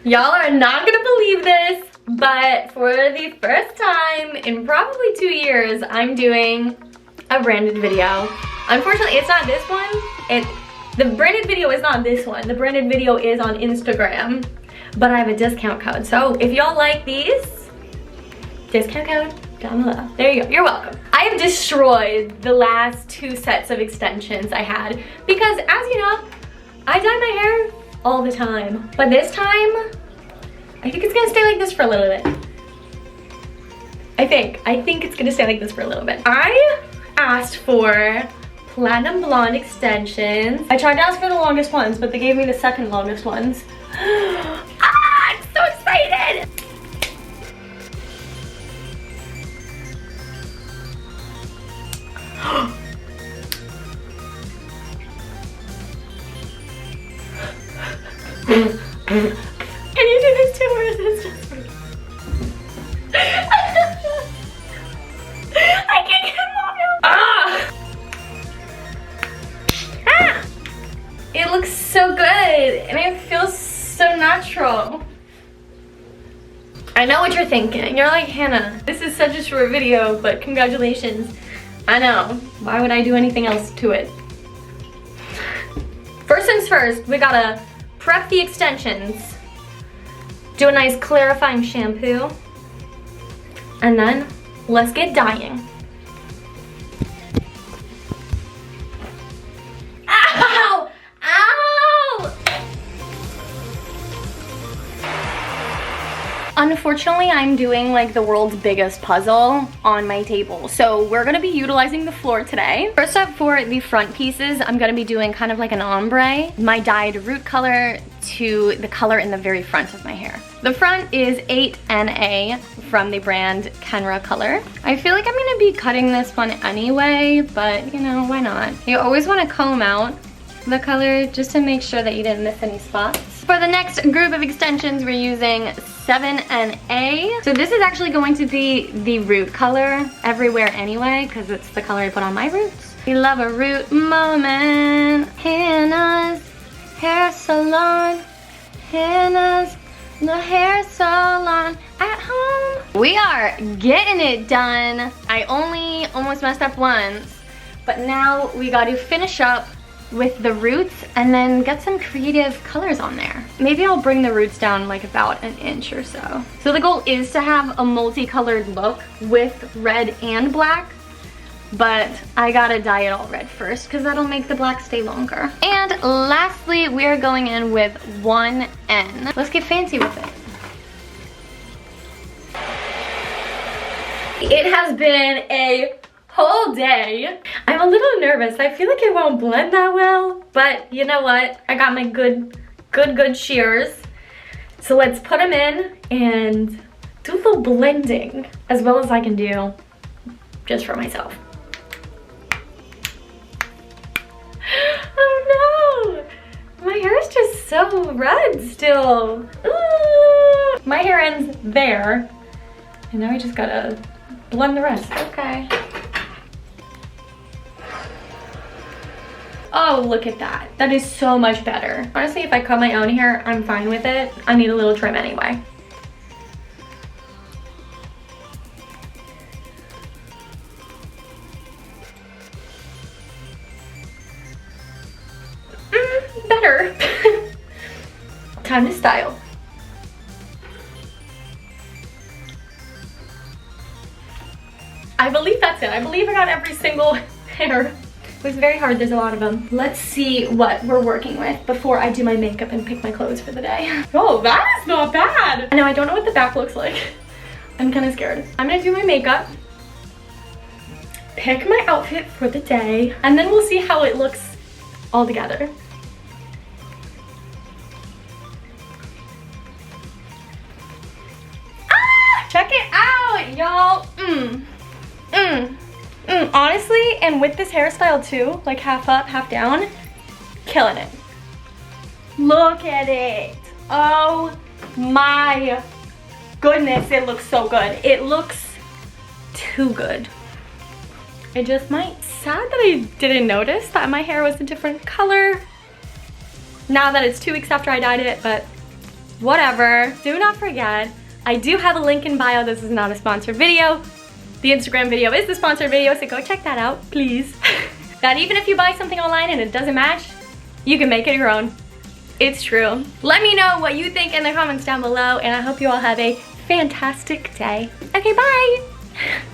Y'all are not gonna believe this, but for the first time in probably 2 years, I'm doing a branded video. Unfortunately, it's not this one. The branded video is not this one. The branded video is on Instagram, but I have a discount code. So if y'all like these, discount code down below. There you go, you're welcome. I have destroyed the last 2 sets of extensions I had because, as you know, I dye my hair all the time. But this time, I think it's gonna stay like this for a little bit. I think it's gonna stay like this for a little bit. I asked for platinum blonde extensions. I tried to ask for the longest ones, but they gave me the second longest ones. I'm so excited! Can you do this too, or is this just for me? I can't get them off now. Ah! It looks so good, and it feels so natural. I know what you're thinking. You're like, Hannah, this is such a short video, but congratulations. I know. Why would I do anything else to it? First things first, we gotta prep the extensions, do a nice clarifying shampoo, and then let's get dyeing. Ow! Ow! Unfortunately, I'm doing like the world's biggest puzzle on my table. So we're gonna be utilizing the floor today. First up, for the front pieces, I'm gonna be doing kind of like an ombre, my dyed root color to the color in the very front of my hair. The front is 8NA from the brand Kenra color. I feel like I'm gonna be cutting this one anyway, but you know, why not? You always wanna comb out the color just to make sure that you didn't miss any spots. For the next group of extensions, we're using 7NA. So this is actually going to be the root color everywhere anyway, because it's the color I put on my roots. We love a root moment. Hannah's hair salon. Hannah's the hair salon at home. We are getting it done. I only almost messed up once, but now we got to finish up with the roots and then get some creative colors on there. Maybe I'll bring the roots down like about an inch or so. So the goal is to have a multicolored look with red and black, but I gotta dye it all red first because that'll make the black stay longer. And lastly, we're going in with 1N. Let's get fancy with it. It has been a whole day. I'm a little nervous. I feel like it won't blend that well, but you know what? I got my good shears. So let's put them in and do a little blending as well as I can do just for myself. Oh no! My hair is just so red still. Ooh. My hair ends there, and now I just gotta blend the rest. Okay. Oh, look at that. That is so much better. Honestly, if I cut my own hair, I'm fine with it. I need a little trim anyway. Better. Time to style. I believe that's it. I believe I got every single hair. It was very hard, there's a lot of them. Let's see what we're working with before I do my makeup and pick my clothes for the day. Oh, that is not bad. I know, I don't know what the back looks like. I'm kind of scared. I'm gonna do my makeup, pick my outfit for the day, and then we'll see how it looks all together. Ah! Check it out, y'all. Honestly, and with this hairstyle too, like half up, half down, killing it. Look at it. Oh my goodness, it looks so good. It looks too good. It just might. Sad that I didn't notice that my hair was a different color now that it's 2 weeks after I dyed it, but whatever. Do not forget, I do have a link in bio. This is not a sponsored video. The Instagram video is the sponsored video, so go check that out, please. That even if you buy something online and it doesn't match, you can make it your own. It's true. Let me know what you think in the comments down below, and I hope you all have a fantastic day. Okay, bye.